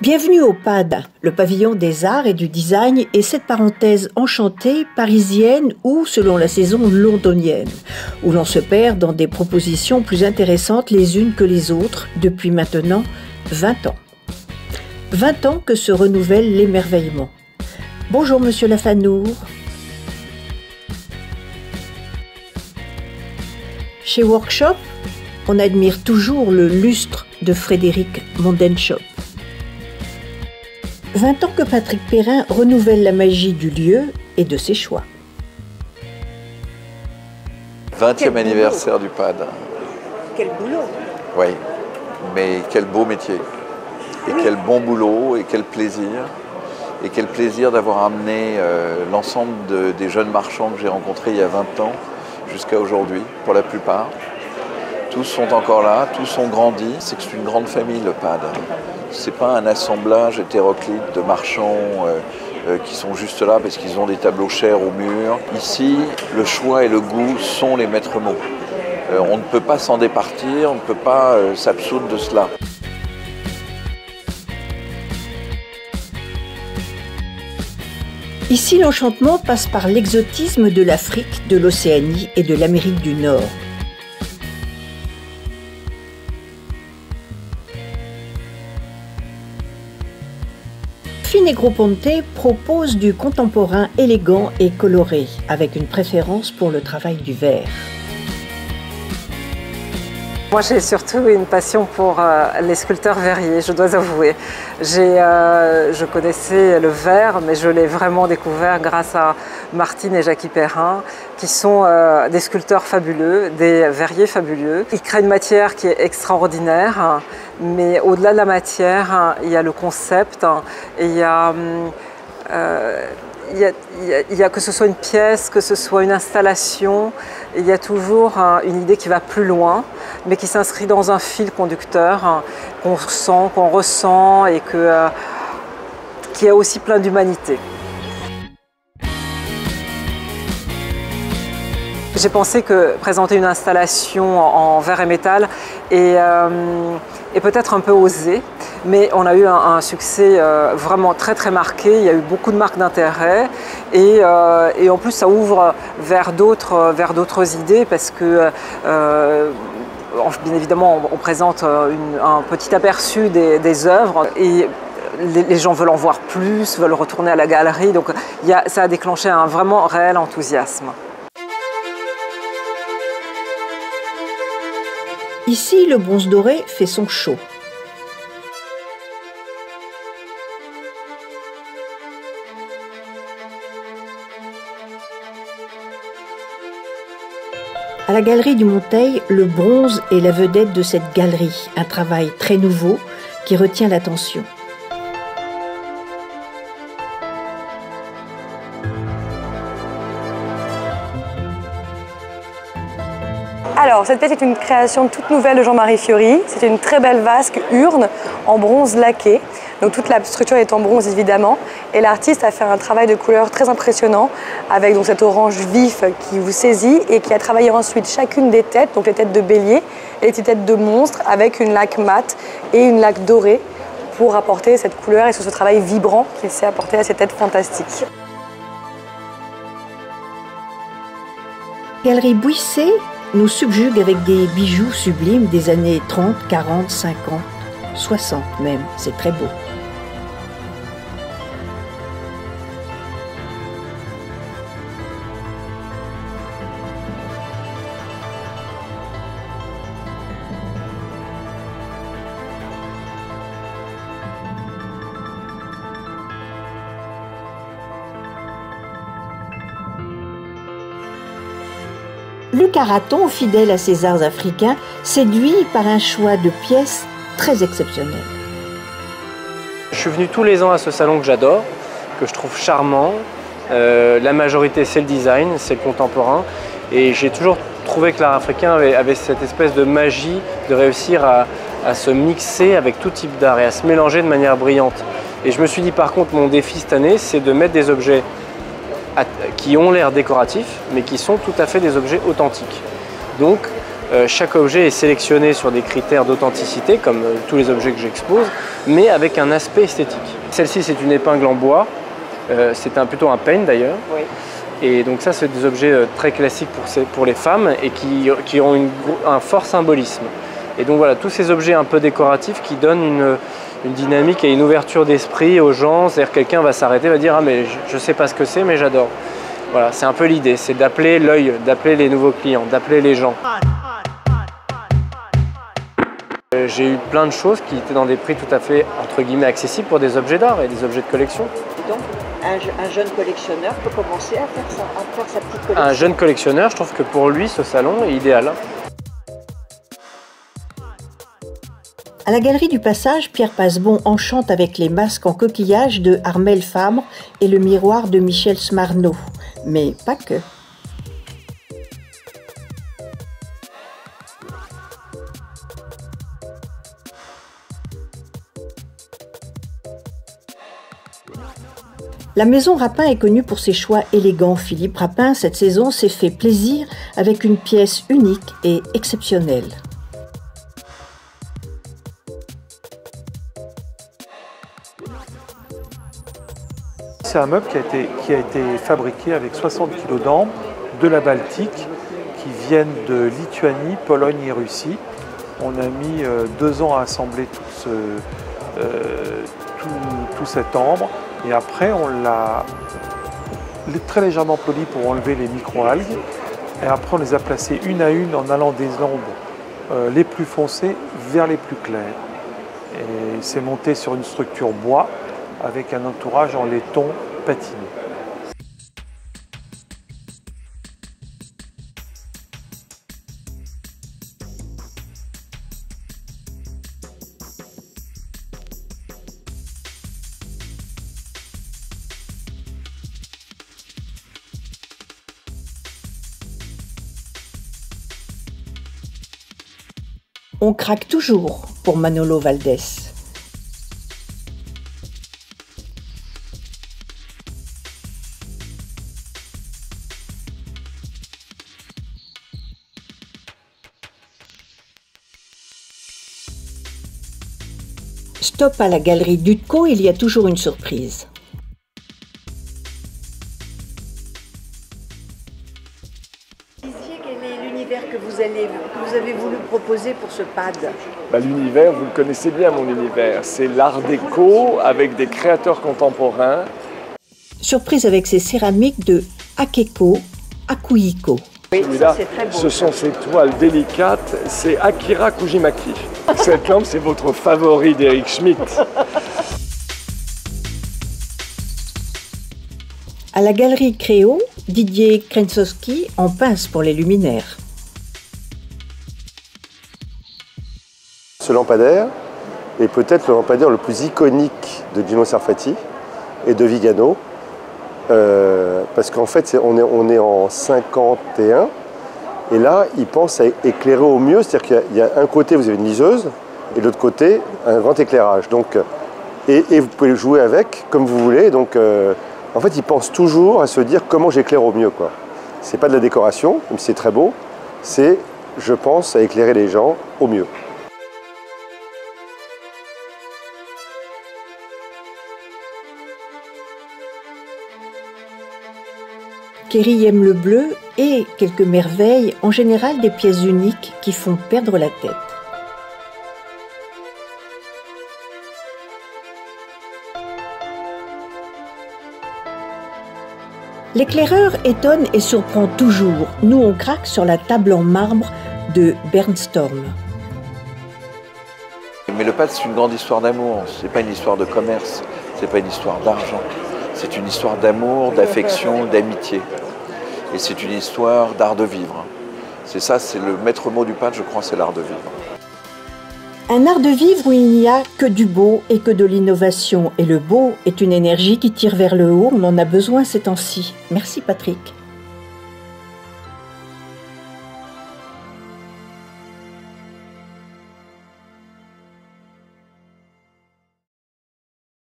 Bienvenue au PAD, le pavillon des arts et du design et cette parenthèse enchantée, parisienne ou, selon la saison, londonienne, où l'on se perd dans des propositions plus intéressantes les unes que les autres depuis maintenant 20 ans. 20 ans que se renouvelle l'émerveillement. Bonjour Monsieur Lafanour. Chez Workshop, on admire toujours le lustre de Frédéric Mondenschop. 20 ans que Patrick Perrin renouvelle la magie du lieu et de ses choix. 20e anniversaire du PAD. Quel boulot! Oui, mais quel beau métier. Et quel bon boulot, et quel plaisir. Et quel plaisir d'avoir amené l'ensemble des jeunes marchands que j'ai rencontrés il y a 20 ans jusqu'à aujourd'hui, pour la plupart. Tous sont encore là, tous ont grandi. C'est que c'est une grande famille, le PAD. C'est pas un assemblage hétéroclite de marchands qui sont juste là parce qu'ils ont des tableaux chers au mur. Ici, le choix et le goût sont les maîtres mots. On ne peut pas s'en départir, on ne peut pas s'absoudre de cela. Ici, l'enchantement passe par l'exotisme de l'Afrique, de l'Océanie et de l'Amérique du Nord. Negroponte propose du contemporain élégant et coloré, avec une préférence pour le travail du verre. Moi, j'ai surtout une passion pour les sculpteurs verriers, je dois avouer. Je connaissais le verre, mais je l'ai vraiment découvert grâce à Martine et Jackie Perrin, qui sont des sculpteurs fabuleux, des verriers fabuleux. Ils créent une matière qui est extraordinaire, mais au-delà de la matière, il y a le concept, et il y a que ce soit une pièce, que ce soit une installation, il y a toujours une idée qui va plus loin, mais qui s'inscrit dans un fil conducteur qu'on sent, qu'on ressent et qui est aussi plein d'humanité. J'ai pensé que présenter une installation en verre et métal est peut-être un peu osé, mais on a eu un succès vraiment très marqué. Il y a eu beaucoup de marques d'intérêt et en plus ça ouvre vers d'autres idées parce que bien évidemment on présente un petit aperçu des œuvres et les gens veulent en voir plus, veulent retourner à la galerie, donc ça a déclenché un vraiment réel enthousiasme. Ici, le bronze doré fait son show. À la galerie du Monteil, le bronze est la vedette de cette galerie, un travail très nouveau qui retient l'attention. Alors, cette pièce est une création toute nouvelle de Jean-Marie Fiori. C'est une très belle vasque urne en bronze laqué. Donc toute la structure est en bronze évidemment. Et l'artiste a fait un travail de couleur très impressionnant avec donc cet orange vif qui vous saisit et qui a travaillé ensuite chacune des têtes, donc les têtes de bélier et les têtes de monstre avec une laque mate et une laque dorée pour apporter cette couleur et ce travail vibrant qu'il s'est apporté à ces têtes fantastiques. Galerie Bouissé nous subjugue avec des bijoux sublimes des années 30, 40, 50, 60 même. C'est très beau. Luc Araton, fidèle à ses arts africains, séduit par un choix de pièces très exceptionnel. Je suis venu tous les ans à ce salon que j'adore, que je trouve charmant. La majorité, c'est le design, c'est le contemporain. Et j'ai toujours trouvé que l'art africain avait cette espèce de magie de réussir à se mixer avec tout type d'art et à se mélanger de manière brillante. Et je me suis dit, par contre, mon défi cette année, c'est de mettre des objets qui ont l'air décoratifs, mais qui sont tout à fait des objets authentiques. Donc, chaque objet est sélectionné sur des critères d'authenticité, comme tous les objets que j'expose, mais avec un aspect esthétique. Celle-ci, c'est une épingle en bois, c'est plutôt un peigne d'ailleurs. Oui. Et donc ça, c'est des objets très classiques pour les femmes et qui ont un fort symbolisme. Et donc voilà, tous ces objets un peu décoratifs qui donnent une dynamique et une ouverture d'esprit aux gens. C'est-à-dire que quelqu'un va s'arrêter, va dire « Ah mais je ne sais pas ce que c'est, mais j'adore ». Voilà, c'est un peu l'idée, c'est d'appeler l'œil, d'appeler les nouveaux clients, d'appeler les gens. J'ai eu plein de choses qui étaient dans des prix tout à fait, entre guillemets, accessibles pour des objets d'art et des objets de collection. Donc, un jeune collectionneur peut commencer à faire sa petite collection. Un jeune collectionneur, je trouve que pour lui, ce salon est idéal. À la Galerie du Passage, Pierre Passebon enchante avec les masques en coquillage de Armelle Fabre et le miroir de Michel Smarno. Mais pas que. La maison Rapin est connue pour ses choix élégants. Philippe Rapin, cette saison, s'est fait plaisir avec une pièce unique et exceptionnelle. C'est un meuble qui a été fabriqué avec 60 kg d'ambre de la Baltique qui viennent de Lituanie, Pologne et Russie. On a mis 2 ans à assembler tout cet ambre et après on l'a très légèrement poli pour enlever les micro-algues et après on les a placés une à une en allant des ombres les plus foncées vers les plus claires. Et c'est monté sur une structure bois avec un entourage en laiton patiné. On craque toujours pour Manolo Valdés. Stop à la galerie Dutco, il y a toujours une surprise. Disiez quel est l'univers que vous avez voulu proposer pour ce pad? L'univers, vous le connaissez bien, mon univers. C'est l'art déco avec des créateurs contemporains. Surprise avec ces céramiques de Akeko Akuyiko. Oui, celui-là, ce sont ces toiles délicates, c'est Akira Kujimaki. Cette lampe, c'est votre favori d'Eric Schmidt. À la galerie Créo, Didier Krensowski en pince pour les luminaires. Ce lampadaire est peut-être le lampadaire le plus iconique de Gino Sarfati et de Vigano. Parce qu'en fait, on est en 51 et là, il pense à éclairer au mieux. C'est-à-dire qu'il y a un côté, vous avez une liseuse et de l'autre côté, un grand éclairage. Donc, et vous pouvez le jouer avec comme vous voulez. Donc, en fait, il pense toujours à se dire comment j'éclaire au mieux, quoi. C'est pas de la décoration, même si c'est très beau. C'est, je pense, à éclairer les gens au mieux. Kerry aime le bleu et quelques merveilles, en général des pièces uniques qui font perdre la tête. L'éclaireur étonne et surprend toujours. Nous, on craque sur la table en marbre de Bernstorm. Mais le pad, c'est une grande histoire d'amour. C'est pas une histoire de commerce, c'est pas une histoire d'argent. C'est une histoire d'amour, d'affection, d'amitié. Et c'est une histoire d'art de vivre. C'est ça, c'est le maître mot du pad, je crois, c'est l'art de vivre. Un art de vivre où il n'y a que du beau et que de l'innovation. Et le beau est une énergie qui tire vers le haut. On en a besoin ces temps-ci. Merci Patrick.